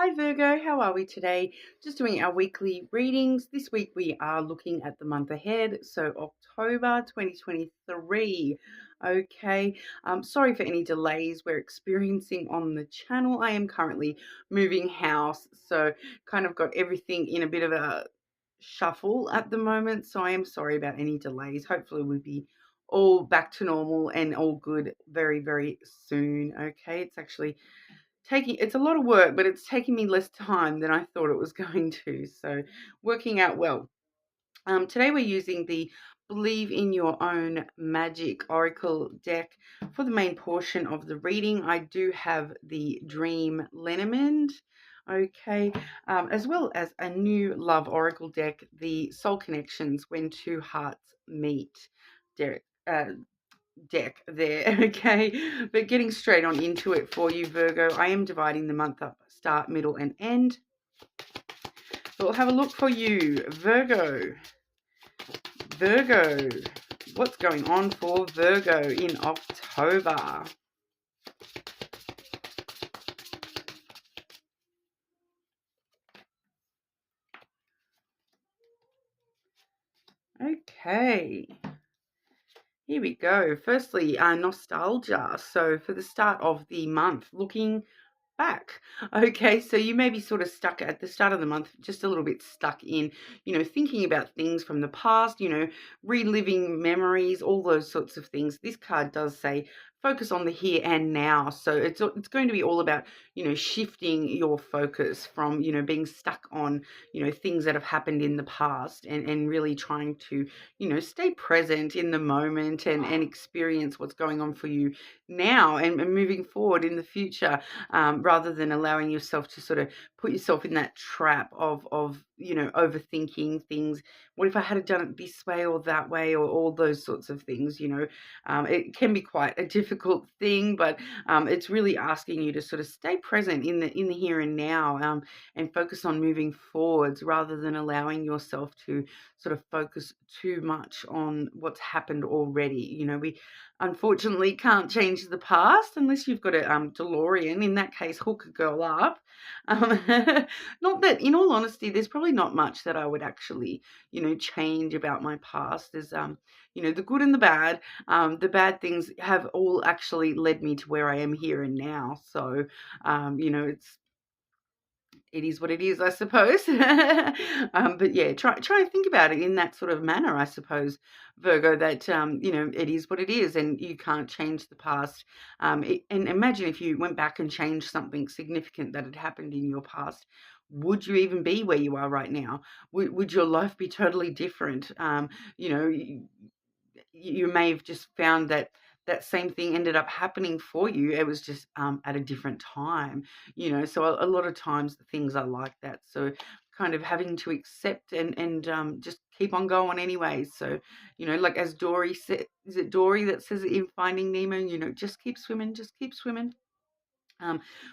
Hi Virgo, how are we today? Just doing our weekly readings. This week we are looking at the month ahead, so October 2023. Okay, sorry for any delays we're experiencing on the channel. I am currently moving house, so kind of got everything in a bit of a shuffle at the moment, so I am sorry about any delays. Hopefully we'll be all back to normal and all good very, very soon. Okay, it's a lot of work, but it's taking me less time than I thought it was going to. So working out well. Today we're using the Believe in Your Own Magic Oracle deck. For the main portion of the reading, I do have the Dream Lenormand, okay, as well as a new Love Oracle deck, the Soul Connections When Two Hearts Meet deck there. Okay, but getting straight on into it for you, Virgo, I am dividing the month up, start, middle, and end. So we'll have a look for you, Virgo. What's going on for Virgo in October? Okay, here we go. Firstly, nostalgia. So for the start of the month, looking back. Okay, so you may be sort of stuck at the start of the month, just a little bit stuck in, thinking about things from the past, reliving memories, all those sorts of things. This card does say focus on the here and now. So it's going to be all about, shifting your focus from, being stuck on, things that have happened in the past and really trying to, stay present in the moment and experience what's going on for you now and moving forward in the future, rather than allowing yourself to sort of put yourself in that trap of overthinking things. What if I had done it this way or that way, or all those sorts of things? It can be quite a difficult thing, but it's really asking you to sort of stay present in the here and now, and focus on moving forwards rather than allowing yourself to sort of focus too much on what's happened already. We unfortunately can't change the past unless you've got a DeLorean. In that case, hook a girl up. Not that, in all honesty, there's probably not much that I would actually, change about my past. There's, the good and the bad. The bad things have all actually led me to where I am here and now. So, it is what it is, I suppose. But yeah, try and think about it in that sort of manner, I suppose, Virgo, that, it is what it is and you can't change the past. And imagine if you went back and changed something significant that had happened in your past. Would you even be where you are right now? Would your life be totally different? You may have just found that same thing ended up happening for you. It was just at a different time, so a lot of times things are like that. So kind of having to accept and just keep on going anyway. So, like as Dory said, is it Dory that says it in Finding Nemo, just keep swimming, just keep swimming.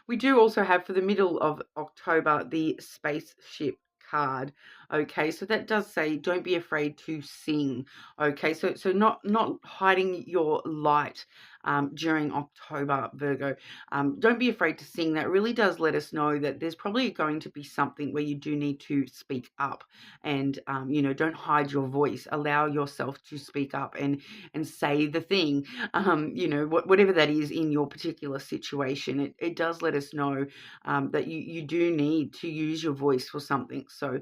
We do also have for the middle of October the spaceship card. Okay, so that does say don't be afraid to sing. Okay, so not hiding your light during October, Virgo. Don't be afraid to sing. That really does let us know that there's probably going to be something where you do need to speak up, and don't hide your voice. Allow yourself to speak up and say the thing. Whatever that is in your particular situation, it does let us know that you do need to use your voice for something. So,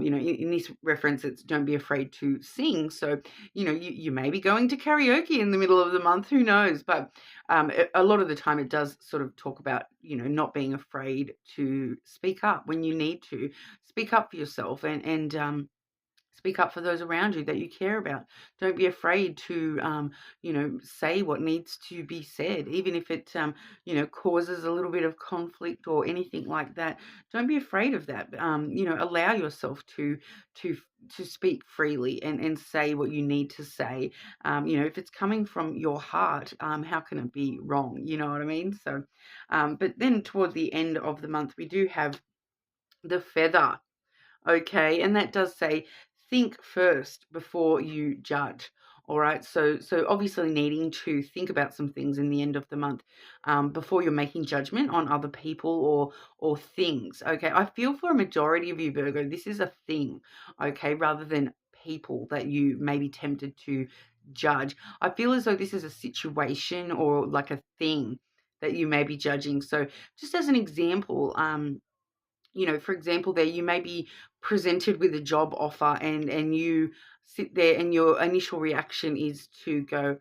in this reference, it's don't be afraid to sing. So, you may be going to karaoke in the middle of the month, who knows? But a lot of the time it does sort of talk about, not being afraid to speak up when you need to. Speak up for yourself and speak up for those around you that you care about. Don't be afraid to, say what needs to be said, even if it, causes a little bit of conflict or anything like that. Don't be afraid of that. Allow yourself to to speak freely and say what you need to say. If it's coming from your heart, how can it be wrong? You know what I mean? So, but then toward the end of the month, we do have the feather. Okay, and that does say think first before you judge. All right, so obviously needing to think about some things in the end of the month before you're making judgment on other people or things. Okay, I feel for a majority of you, Virgo, this is a thing. Okay, rather than people that you may be tempted to judge. I feel as though this is a situation or like a thing that you may be judging. So, just as an example, for example, there you may be presented with a job offer and you sit there and your initial reaction is to go,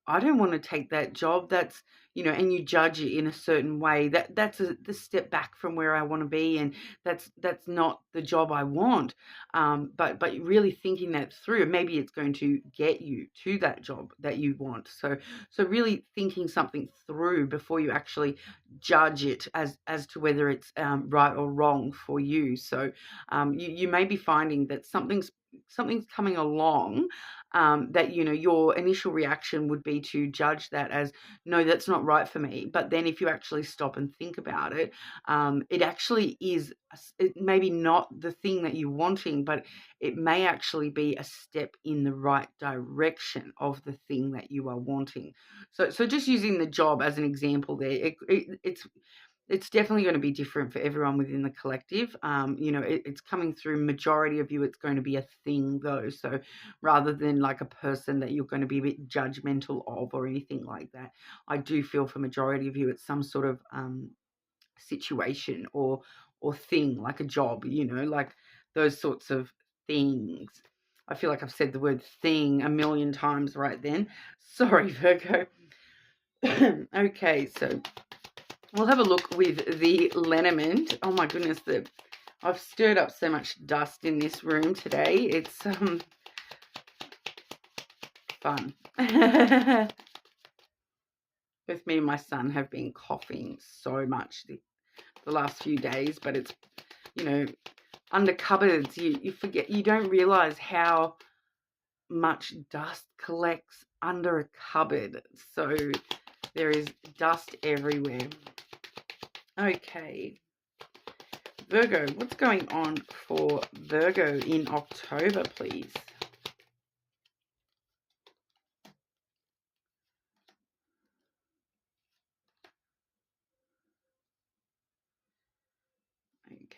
I don't want to take that job. That's, and you judge it in a certain way. That's the step back from where I want to be, and that's not the job I want. But really thinking that through, maybe it's going to get you to that job that you want. So really thinking something through before you actually judge it as to whether it's right or wrong for you. So you may be finding that something's coming along that your initial reaction would be to judge that as, no, that's not right for me. But then if you actually stop and think about it, it actually is, it maybe not the thing that you're wanting, but it may actually be a step in the right direction of the thing that you are wanting. So just using the job as an example there, it's definitely going to be different for everyone within the collective. It's coming through majority of you. It's going to be a thing though. So rather than like a person that you're going to be a bit judgmental of or anything like that, I do feel for majority of you, it's some sort of situation or thing, like a job, like those sorts of things. I feel like I've said the word thing a million times right then. Sorry, Virgo. Okay, so we'll have a look with the lenormand. Oh my goodness, I've stirred up so much dust in this room today. It's fun. Both me and my son have been coughing so much the last few days, but it's, under cupboards, you forget, you don't realize how much dust collects under a cupboard. So there is dust everywhere. Okay, Virgo, what's going on for Virgo in October, please?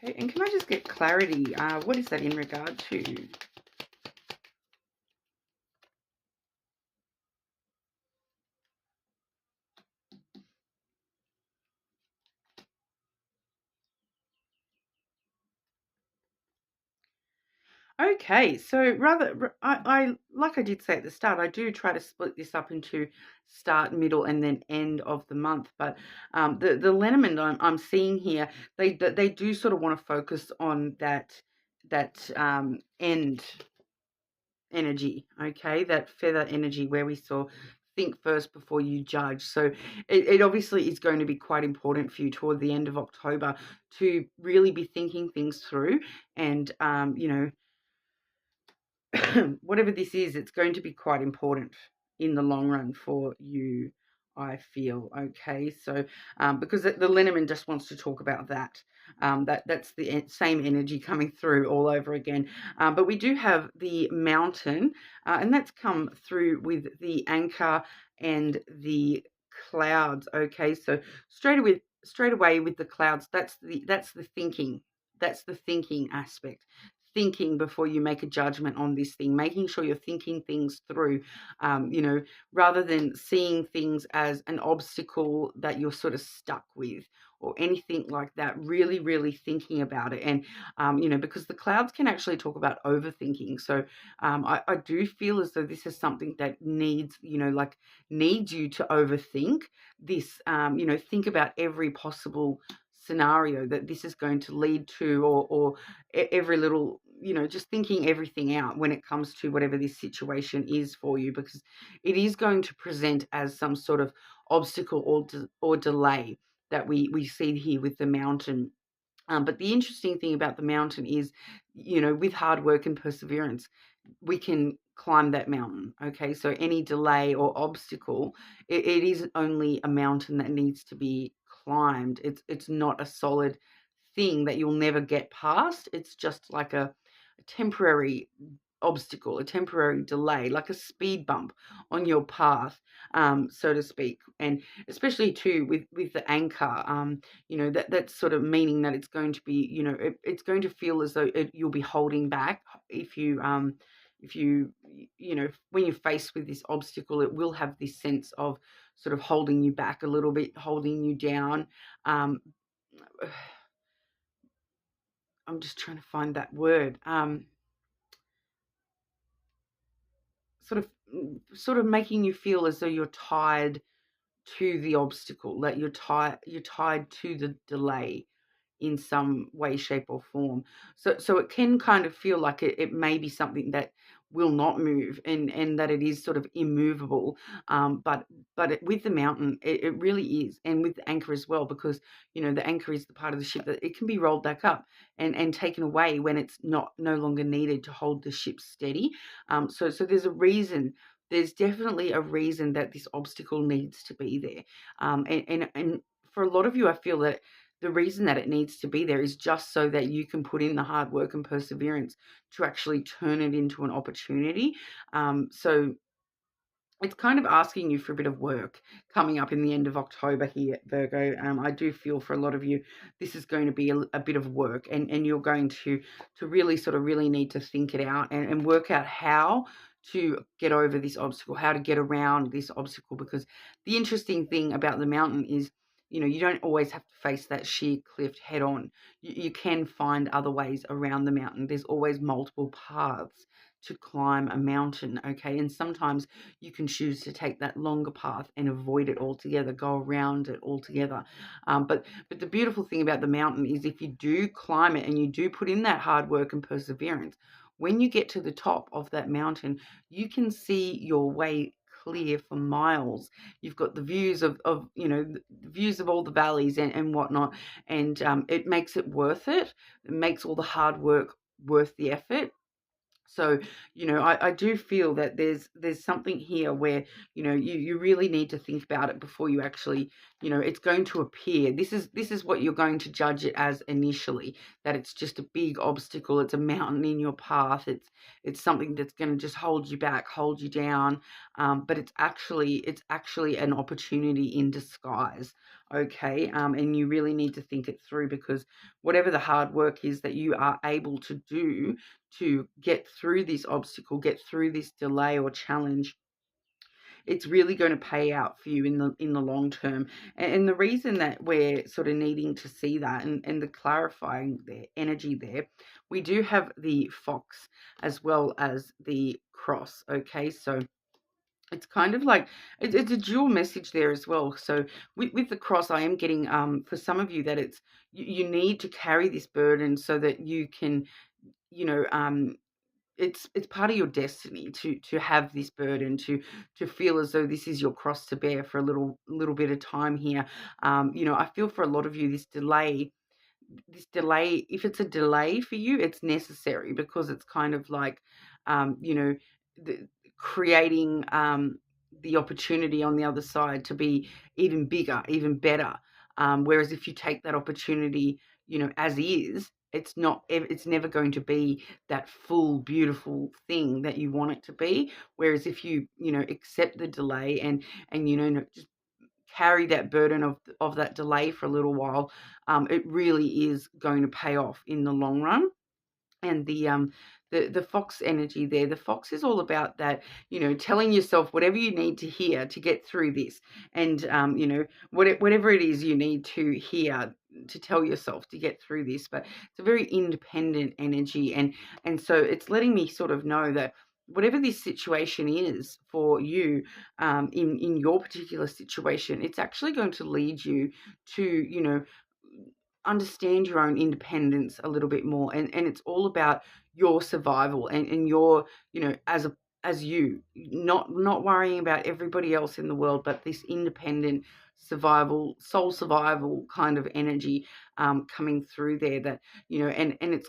Okay, and can I just get clarity? What is that in regard to? Okay, so I like I did say at the start, I do try to split this up into start, middle, and then end of the month. But the lenormand I'm seeing here, they do sort of want to focus on that end energy, okay, that feather energy where we saw think first before you judge. So it obviously is going to be quite important for you toward the end of October to really be thinking things through and whatever this is, it's going to be quite important in the long run for you, I feel. Okay, so because the lenormand just wants to talk about that. That's the same energy coming through all over again. But we do have the mountain, and that's come through with the anchor and the clouds. Okay, so straight away with the clouds, that's the thinking. That's the thinking aspect. Thinking before you make a judgment on this thing, making sure you're thinking things through, rather than seeing things as an obstacle that you're sort of stuck with or anything like that. Really, really thinking about it. And, because the clouds can actually talk about overthinking. So I do feel as though this is something that needs you to overthink this, think about every possible scenario that this is going to lead to or every little, just thinking everything out when it comes to whatever this situation is for you, because it is going to present as some sort of obstacle or delay that we see here with the mountain. But the interesting thing about the mountain is, with hard work and perseverance, we can climb that mountain. Okay, so any delay or obstacle, it is only a mountain that needs to be climbed. It's not a solid thing that you'll never get past. It's just like a temporary obstacle, a temporary delay, like a speed bump on your path, so to speak. And especially too with the anchor, that's sort of meaning that it's going to be, it's going to feel as though you'll be holding back if you when you're faced with this obstacle, it will have this sense of sort of holding you back a little bit, holding you down. um, I'm just trying to find that word. Sort of sort of making you feel as though you're tied to the obstacle, that you're tied to the delay in some way, shape, or form. So it can kind of feel like it may be something that will not move, and that it is sort of immovable. But with the mountain, it really is, and with the anchor as well, because the anchor is the part of the ship that it can be rolled back up and taken away when it's no longer needed to hold the ship steady. So there's a reason. There's definitely a reason that this obstacle needs to be there. And for a lot of you, I feel that the reason that it needs to be there is just so that you can put in the hard work and perseverance to actually turn it into an opportunity. So it's kind of asking you for a bit of work coming up in the end of October here, Virgo. I do feel for a lot of you, this is going to be a bit of work, and you're going to really sort of really need to think it out and work out how to get over this obstacle, how to get around this obstacle. Because the interesting thing about the mountain is, you don't always have to face that sheer cliff head on. You can find other ways around the mountain. There's always multiple paths to climb a mountain, okay? And sometimes you can choose to take that longer path and avoid it altogether, go around it altogether. But the beautiful thing about the mountain is, if you do climb it and you do put in that hard work and perseverance, when you get to the top of that mountain, you can see your way clear for miles. You've got the views of the views of all the valleys and whatnot, and it makes it worth it. It makes all the hard work worth the effort. So, I do feel that there's something here where, you really need to think about it before you actually, it's going to appear. This is what you're going to judge it as initially, that it's just a big obstacle, it's a mountain in your path, it's something that's going to just hold you back, hold you down. But it's actually an opportunity in disguise. Okay. And you really need to think it through, because whatever the hard work is that you are able to do to get through this obstacle, get through this delay or challenge, it's really going to pay out for you in the long term. And the reason that we're sort of needing to see that, and the clarifying the energy there, we do have the fox as well as the cross. Okay, so it's kind of like it's a dual message there as well. So with the cross, I am getting for some of you that it's you need to carry this burden so that you can, you know um it's part of your destiny to have this burden, to feel as though this is your cross to bear for a little bit of time here. I feel for a lot of you, this delay, if it's a delay for you, it's necessary, because it's kind of like, um, you know, the, creating the opportunity on the other side to be even bigger, even better. Whereas if you take that opportunity, as is, it's never going to be that full, beautiful thing that you want it to be. Whereas if you, accept the delay and just carry that burden of that delay for a little while, it really is going to pay off in the long run. And the fox energy there, the fox is all about that, telling yourself whatever you need to hear to get through this. And whatever it is you need to hear to tell yourself to get through this. But it's a very independent energy, and so it's letting me sort of know that whatever this situation is for you, in your particular situation, it's actually going to lead you to, understand your own independence a little bit more, and it's all about your survival, and your, as you, not worrying about everybody else in the world, but this independent survival, soul survival kind of energy, coming through there. That, and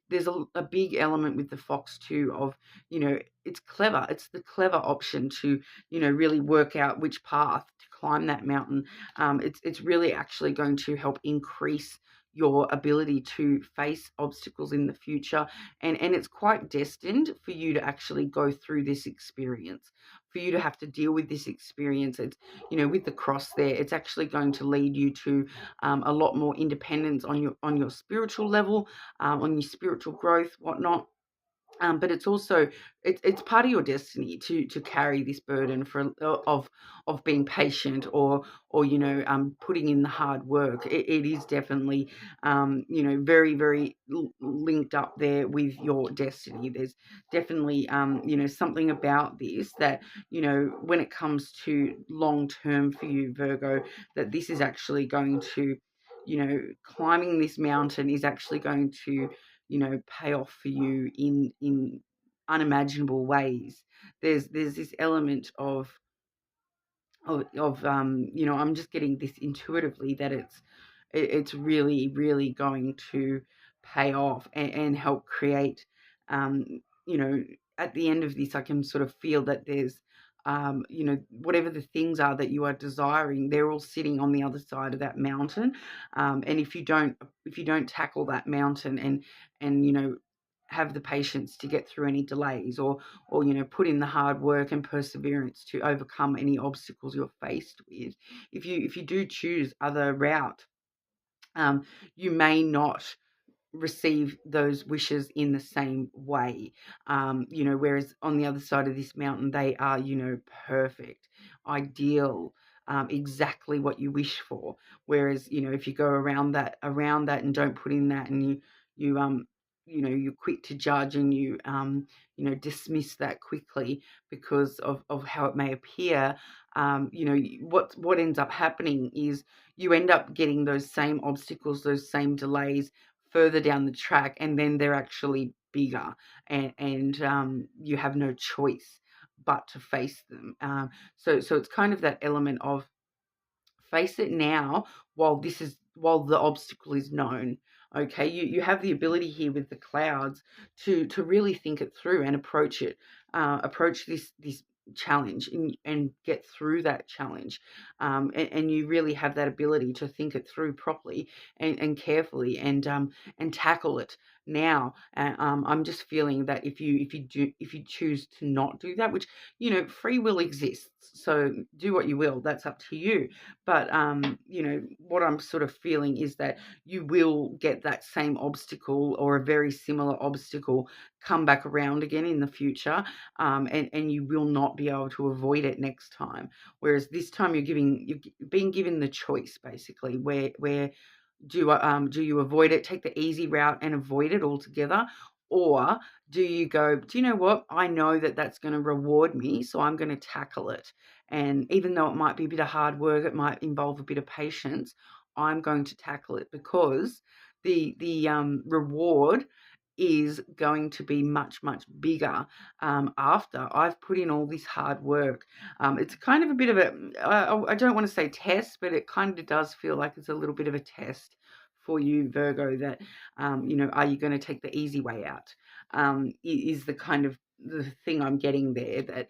there's a big element with the fox too of, it's clever, it's the clever option to, really work out which path to climb that mountain. It's really actually going to help increase your ability to face obstacles in the future, and it's quite destined for you to actually go through this experience, for you to have to deal with this experience. It's, with the cross there, it's actually going to lead you to a lot more independence on your spiritual level, on your spiritual growth, whatnot. But it's also it's part of your destiny to carry this burden of being patient, or putting in the hard work. It is definitely very, very linked up there with your destiny. There's definitely something about this that, when it comes to long term for you, Virgo, that this is actually going to, climbing this mountain is actually going to, pay off for you in unimaginable ways. There's this element of I'm just getting this intuitively that it's really, really going to pay off, and help create, um, you know, at the end of this, I can sort of feel that there's, whatever the things are that you are desiring, they're all sitting on the other side of that mountain. And if you don't tackle that mountain, and have the patience to get through any delays, or put in the hard work and perseverance to overcome any obstacles you're faced with, if you do choose other route, you may not receive those wishes in the same way. Whereas on the other side of this mountain, they are, perfect, ideal, exactly what you wish for. Whereas, if you go around that and don't put in that, and you're quick to judge, and dismiss that quickly because of how it may appear. What ends up happening is you end up getting those same obstacles, those same delays further down the track, and then they're actually bigger, and you have no choice but to face them. So it's kind of that element of face it now while the obstacle is known. Okay, you have the ability here with the clouds to really think it through and approach this challenge, and get through that challenge, and you really have that ability to think it through properly, and carefully, and tackle it now. I'm just feeling that if you choose to not do that, which, free will exists, so do what you will, that's up to you. But what I'm sort of feeling is that you will get that same obstacle, or a very similar obstacle, come back around again in the future, and you will not be able to avoid it next time. Whereas this time you're being given the choice, basically, where do you avoid it, take the easy route and avoid it altogether? Or do you go, do you know what? I know that that's going to reward me, so I'm going to tackle it. And even though it might be a bit of hard work, it might involve a bit of patience, I'm going to tackle it, because the reward is going to be much, much bigger, after I've put in all this hard work. It's kind of a bit of I don't want to say test, but it kind of does feel like it's a little bit of a test for you, Virgo, that, are you going to take the easy way out? Is the kind of the thing I'm getting there, that,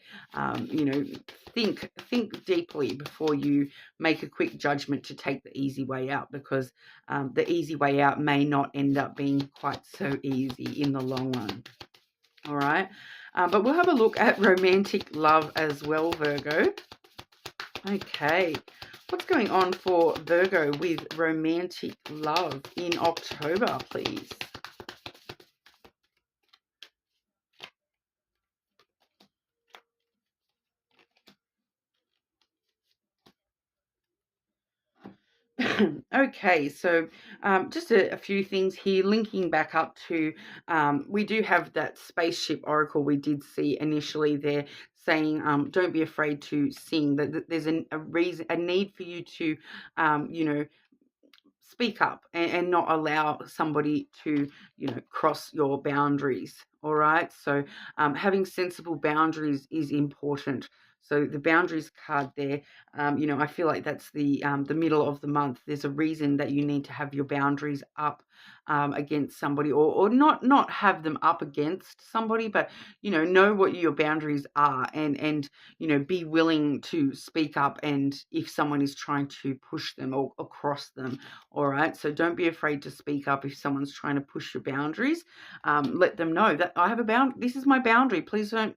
think deeply before you make a quick judgment to take the easy way out, because the easy way out may not end up being quite so easy in the long run. All right. But we'll have a look at romantic love as well, Virgo. Okay. What's going on for Virgo with romantic love in October, please? Okay, so just a few things here, linking back up to, we do have that spaceship oracle we did see initially there, saying, don't be afraid to sing, that there's a need for you to, speak up, and not allow somebody to, cross your boundaries. All right. So having sensible boundaries is important. So the boundaries card there, I feel like that's the middle of the month. There's a reason that you need to have your boundaries up, against somebody, or not have them up against somebody, but know what your boundaries are, and be willing to speak up, and if someone is trying to push them or cross them. All right, so don't be afraid to speak up if someone's trying to push your boundaries. Let them know that I have a this is my boundary. Please don't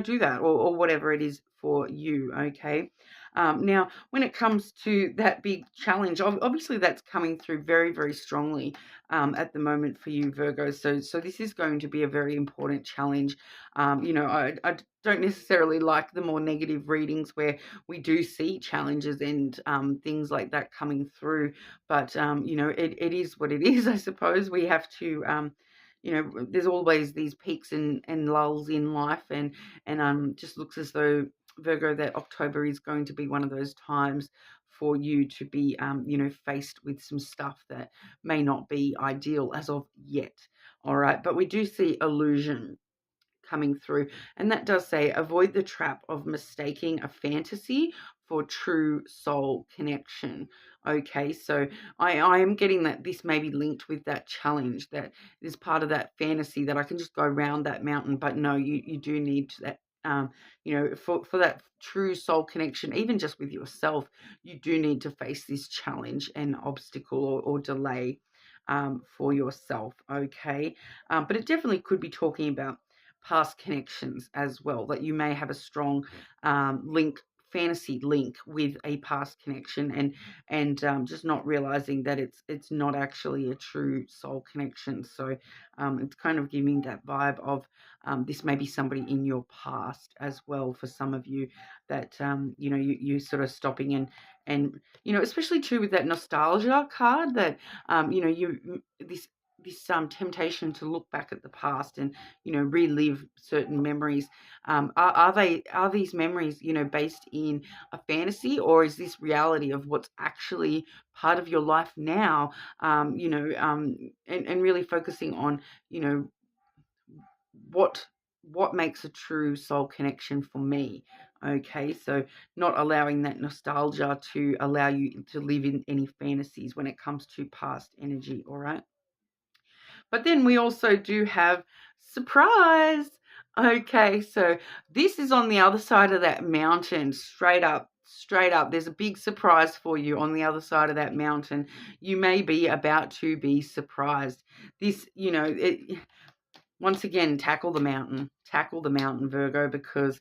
do that, or whatever it is for you. Okay. Now, when it comes to that big challenge, obviously that's coming through very, very strongly at the moment for you, Virgo. So this is going to be a very important challenge. I don't necessarily like the more negative readings where we do see challenges and things like that coming through. But, it is what it is, I suppose. We have to... there's always these peaks and lulls in life, and just looks as though, Virgo, that October is going to be one of those times for you to be, faced with some stuff that may not be ideal as of yet. All right, but we do see illusion coming through, and that does say avoid the trap of mistaking a fantasy for true soul connection. Okay, so I am getting that this may be linked with that challenge, that is part of that fantasy, that I can just go around that mountain, but no, you do need that, for that true soul connection, even just with yourself, you do need to face this challenge and obstacle, or delay, for yourself. Okay, but it definitely could be talking about past connections as well, that you may have a strong fantasy link with a past connection, and just not realizing that it's not actually a true soul connection. So it's kind of giving that vibe of this may be somebody in your past as well for some of you, that you sort of stopping, and especially too with that nostalgia card, that this temptation to look back at the past and relive certain memories. Are these memories based in a fantasy, or is this reality of what's actually part of your life now? And really focusing on what makes a true soul connection for me. Okay, so not allowing that nostalgia to allow you to live in any fantasies when it comes to past energy. All right. But then we also do have surprise. Okay, so this is on the other side of that mountain, straight up. Straight up, there's a big surprise for you on the other side of that mountain. You may be about to be surprised. This, once again, tackle the mountain, Virgo, because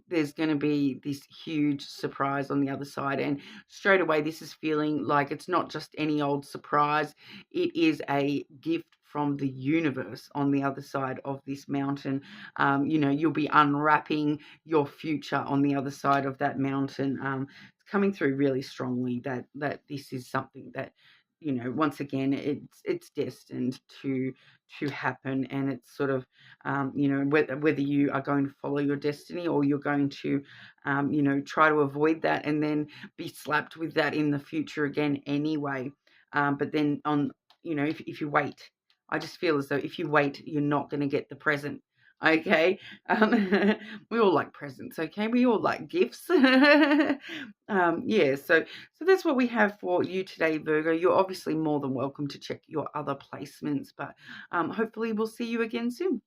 there's going to be this huge surprise on the other side, and straight away this is feeling like it's not just any old surprise. It is a gift from the universe on the other side of this mountain. You'll be unwrapping your future on the other side of that mountain. It's coming through really strongly that this is something that once again, it's destined to happen, and it's sort of whether you are going to follow your destiny, or you're going to try to avoid that and then be slapped with that in the future again anyway. But then if you wait, I just feel as though if you wait, you're not going to get the present. Okay. We all like presents. Okay, we all like gifts. Yeah, so that's what we have for you today, Virgo. You're obviously more than welcome to check your other placements, but hopefully we'll see you again soon.